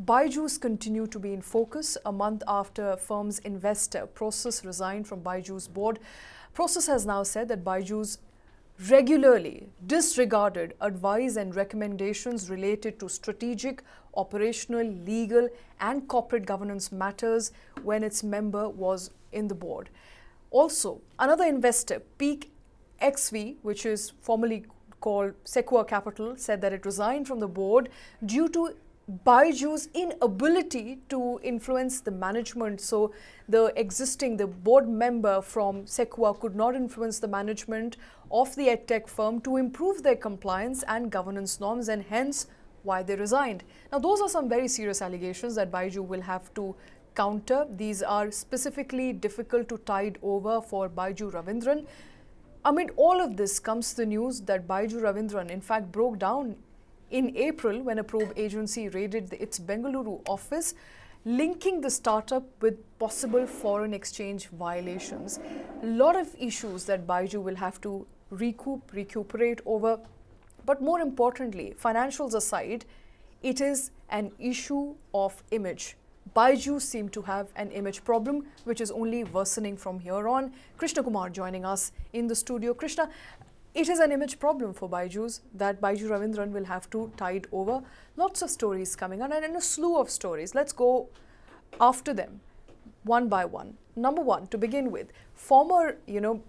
BYJU'S continue to be in focus a month after firm's investor Prosus resigned from BYJU'S board. Prosus has now said that BYJU'S regularly disregarded advice and recommendations related to strategic, operational, legal and corporate governance matters when its member was in the board. Also, another investor, Peak XV, which is formerly called Sequoia Capital, said that it resigned from the board due to BYJU'S inability to influence the management. So the board member from Sequoia could not influence the management of the edtech firm to improve their compliance and governance norms, and hence why they resigned. Now, those are some very serious allegations that BYJU will have to counter. These are specifically difficult to tide over for BYJU Ravindran. Amid all of this comes the news that BYJU Ravindran in fact broke down in April when a probe agency raided its Bengaluru office, linking the startup with possible foreign exchange violations. A lot of issues that BYJU will have to recuperate over. But more importantly, financials aside, it is an issue of image. BYJU seem to have an image problem, which is only worsening from here on. Krishna Kumar joining us in the studio. Krishna, it is an image problem for BYJU'S that BYJU Ravindran will have to tide over. Lots of stories coming on and a slew of stories. Let's go after them one by one. Number one, to begin with, former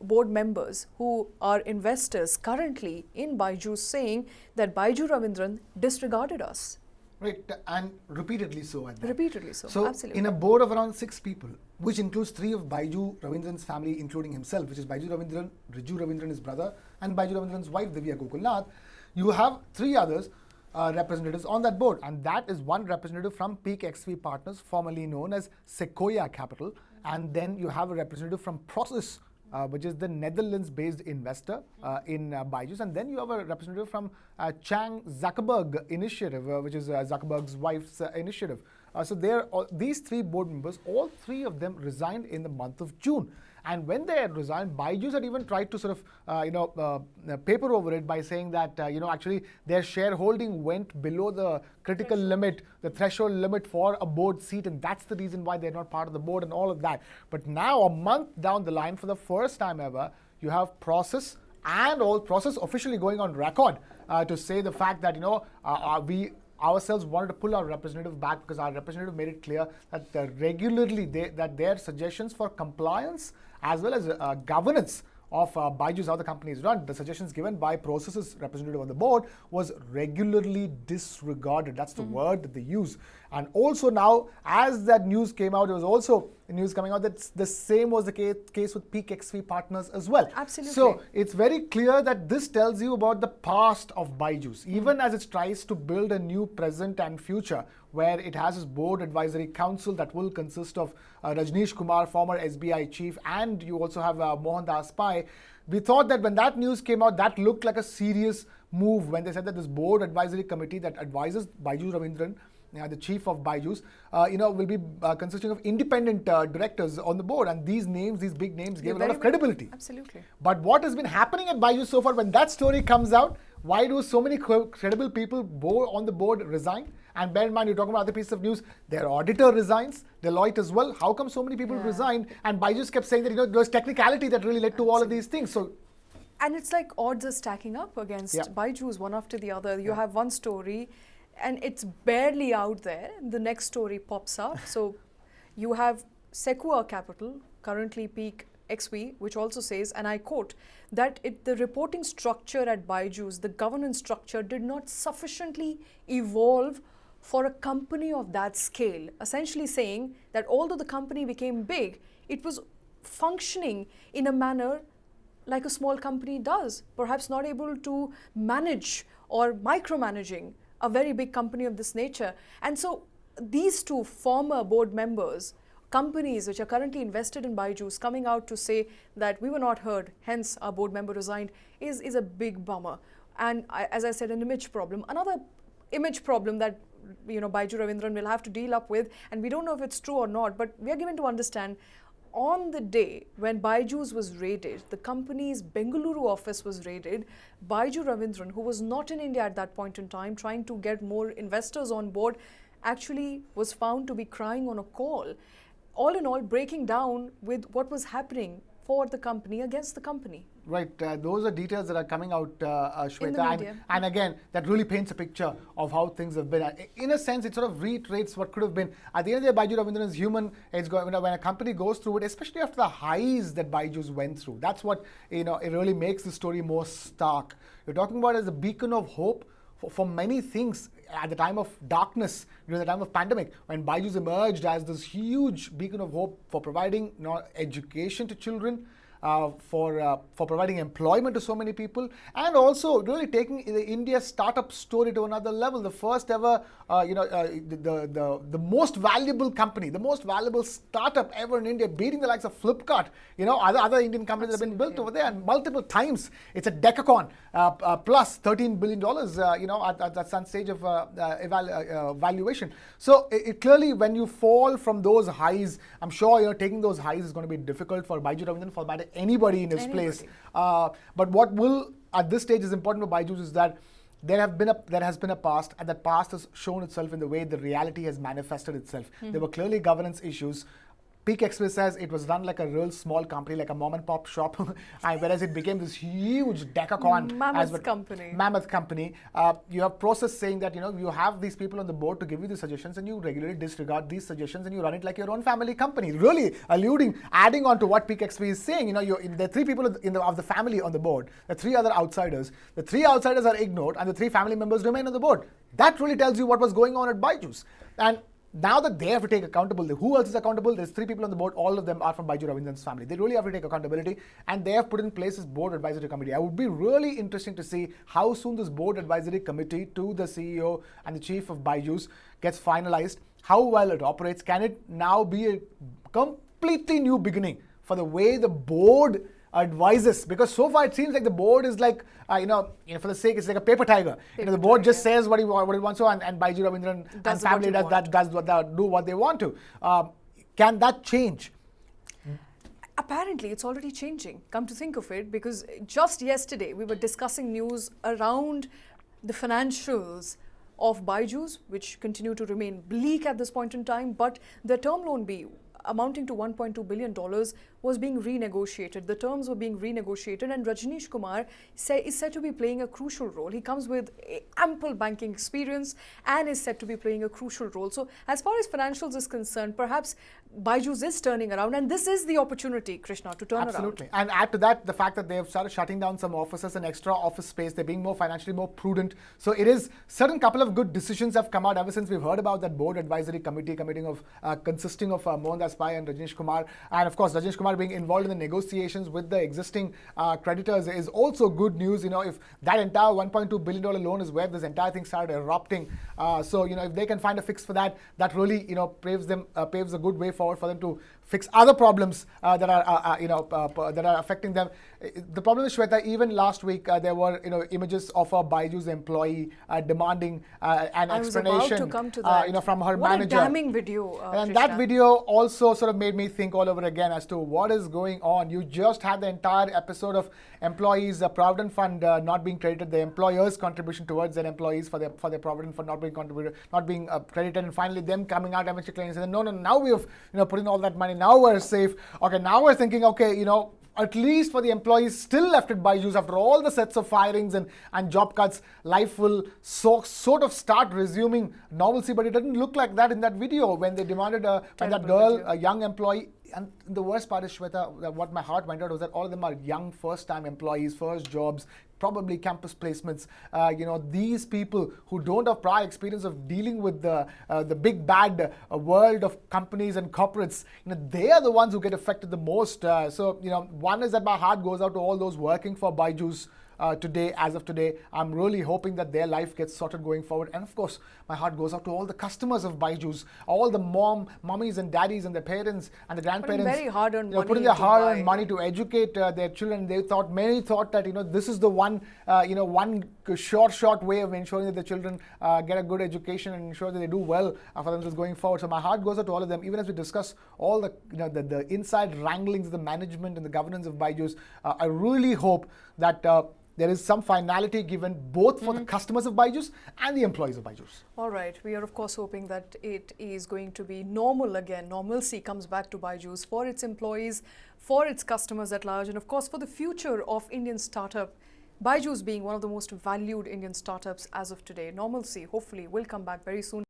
board members who are investors currently in BYJU saying that BYJU Ravindran disregarded us. Right, and repeatedly so at that. Repeatedly so, absolutely. In a board of around 6 people, which includes 3 of BYJU Ravindran's family, including himself, which is BYJU Ravindran, Riju Ravindran, his brother, and BYJU Ravindran's wife, Divya Gokulnath, you have 3 others representatives on that board. And that is one representative from Peak XV Partners, formerly known as Sequoia Capital. And then you have a representative from Prosus, which is the Netherlands-based investor in BYJU'S. And then you have a representative from Chang Zuckerberg Initiative, which is Zuckerberg's wife's initiative. So these 3 board members, all 3 of them resigned in the month of June. And when they had resigned, BYJU'S had even tried to sort of, paper over it by saying that, actually their shareholding went below the critical limit, the threshold limit for a board seat. And that's the reason why they're not part of the board and all of that. But now, a month down the line, for the first time ever, you have Prosus and all Prosus officially going on record to say the fact that, we ourselves wanted to pull our representative back because our representative made it clear that regularly that their suggestions for compliance as well as governance of BYJU'S, how the company is run, the suggestions given by Prosus's representative on the board was regularly disregarded. That's the word that they use. And also now, as that news came out, there was also news coming out that the same was the case with Peak XV Partners as well. Absolutely. So it's very clear that this tells you about the past of BYJU'S, even as it tries to build a new present and future, where it has its board advisory council that will consist of Rajneesh Kumar, former SBI chief, and you also have Mohandas Pai. We thought that when that news came out, that looked like a serious move when they said that this board advisory committee that advises BYJU Ravindran, the chief of BYJU'S, will be consisting of independent directors on the board. And these names, these big names, gave a lot of credibility. Absolutely. But what has been happening at BYJU'S so far, when that story comes out, why do so many credible people on the board resign? And bear in mind, you're talking about other pieces of news. Their auditor resigns, Deloitte as well. How come so many people resigned? And BYJU'S kept saying that there was technicality that really led to all of these things. So, and it's like odds are stacking up against BYJU'S one after the other. You have one story and it's barely out there. The next story pops up. So you have Sequoia Capital, currently Peak XV, which also says, and I quote, that the reporting structure at BYJU'S, the governance structure, did not sufficiently evolve for a company of that scale. Essentially saying that although the company became big, it was functioning in a manner like a small company does, perhaps not able to manage or micromanaging a very big company of this nature. And so these 2 former board members, companies which are currently invested in BYJU'S, coming out to say that we were not heard, hence our board member resigned, is a big bummer. And as I said, an image problem. Another image problem that BYJU Ravindran will have to deal up with, and we don't know if it's true or not, but we are given to understand on the day when BYJU'S was raided, the company's Bengaluru office was raided, BYJU Ravindran, who was not in India at that point in time, trying to get more investors on board, actually was found to be crying on a call. All in all, breaking down with what was happening for the company, against the company. Right, those are details that are coming out, Shweta. In the media. And again, that really paints a picture of how things have been. In a sense, it sort of reiterates what could have been. At the end of the day, Baiju Ravindran is human. It's when a company goes through it, especially after the highs that Baiju's went through, that's what, it really makes the story more stark. You're talking about as a beacon of hope for many things at the time of darkness, during the time of pandemic, when Baiju's emerged as this huge beacon of hope for providing education to children, for providing employment to so many people, and also really taking the India startup story to another level. The first ever, the most valuable company, the most valuable startup ever in India, beating the likes of Flipkart. Other Indian companies have been built over there, and multiple times. It's a decacorn plus $13 billion. At some stage of valuation. So it clearly, when you fall from those highs, I'm sure taking those highs is going to be difficult for Baiju Ravindran, for anybody in his place. But what will at this stage is important for Baiju's is that there has been a past, and that past has shown itself in the way the reality has manifested itself. There were clearly governance issues. Peak Express says it was run like a real small company, like a mom and pop shop, whereas it became this huge decacorn mammoth company. You have Prosus saying that you have these people on the board to give you the suggestions, and you regularly disregard these suggestions, and you run it like your own family company. Really adding on to what Peak Express is saying. There are three people of the family on the board. There are three other outsiders. The three outsiders are ignored, and the three family members remain on the board. That really tells you what was going on at Baiju's. And now that they have to take accountability, who else is accountable? There's three people on the board. All of them are from Baiju Ravindran's family. They really have to take accountability, and they have put in place this board advisory committee. I would be really interesting to see how soon this board advisory committee to the CEO and the chief of Baiju's gets finalized, how well it operates. Can it now be a completely new beginning for the way the board advises? Because so far it seems like the board is like, for the sake, it's like a paper tiger. The board just says what it wants to, and Baiju Ravindran and family do what they want to. Can that change? Apparently, it's already changing. Come to think of it, because just yesterday we were discussing news around the financials of Baiju's, which continue to remain bleak at this point in time, but the term loan B, amounting to $1.2 billion, was being renegotiated. The terms were being renegotiated, and Rajneesh Kumar is said to be playing a crucial role. He comes with ample banking experience and is said to be playing a crucial role. So as far as financials is concerned, perhaps Baiju's is turning around, and this is the opportunity, Krishna, to turn around. Absolutely. And add to that the fact that they have started shutting down some offices and extra office space. They're being more financially more prudent. So it is certain couple of good decisions have come out ever since we've heard about that board advisory committee consisting of Mohandas Pai and Rajneesh Kumar. And of course, Rajneesh Kumar being involved in the negotiations with the existing creditors is also good news. If that entire $1.2 billion loan is where this entire thing started erupting. So if they can find a fix for that, that really paves a good way forward for them to fix other problems that are affecting them. The problem is, Shweta, even last week there were images of a Baiju's employee demanding an explanation from her manager. What a damning video. And Krishna. that video also sort of made me think all over again as to what is going on. You just had the entire episode of employees, the Provident Fund not being credited, the employer's contribution towards their employees for their Provident Fund not being credited, and finally them coming out and saying, no, now we have put in all that money, now we're safe. Okay, now we're thinking, at least for the employees still left at Baiju's after all the sets of firings and job cuts, life will sort of start resuming normalcy. But it didn't look like that in that video when they demanded when that girl, a young employee. And the worst part is, Shweta, what my heart went out was that all of them are young, first-time employees, first jobs, probably campus placements. These people who don't have prior experience of dealing with the big bad world of companies and corporates, they are the ones who get affected the most. One is that my heart goes out to all those working for Baiju's. As of today, I'm really hoping that their life gets sorted going forward. And of course, my heart goes out to all the customers of Baiju's, all the mummies and daddies and their parents and the grandparents. Putting their hard-earned money to educate their children. Many thought that this is the one short way of ensuring that the children get a good education and ensure that they do well for themselves going forward. So my heart goes out to all of them. Even as we discuss all the inside wranglings of the management and the governance of Baiju's, I really hope that there is some finality given both for the customers of BYJU'S and the employees of BYJU'S. All right. We are, of course, hoping that it is going to be normal again. Normalcy comes back to BYJU'S for its employees, for its customers at large, and, of course, for the future of Indian startup. BYJU'S being one of the most valued Indian startups as of today. Normalcy, hopefully, will come back very soon.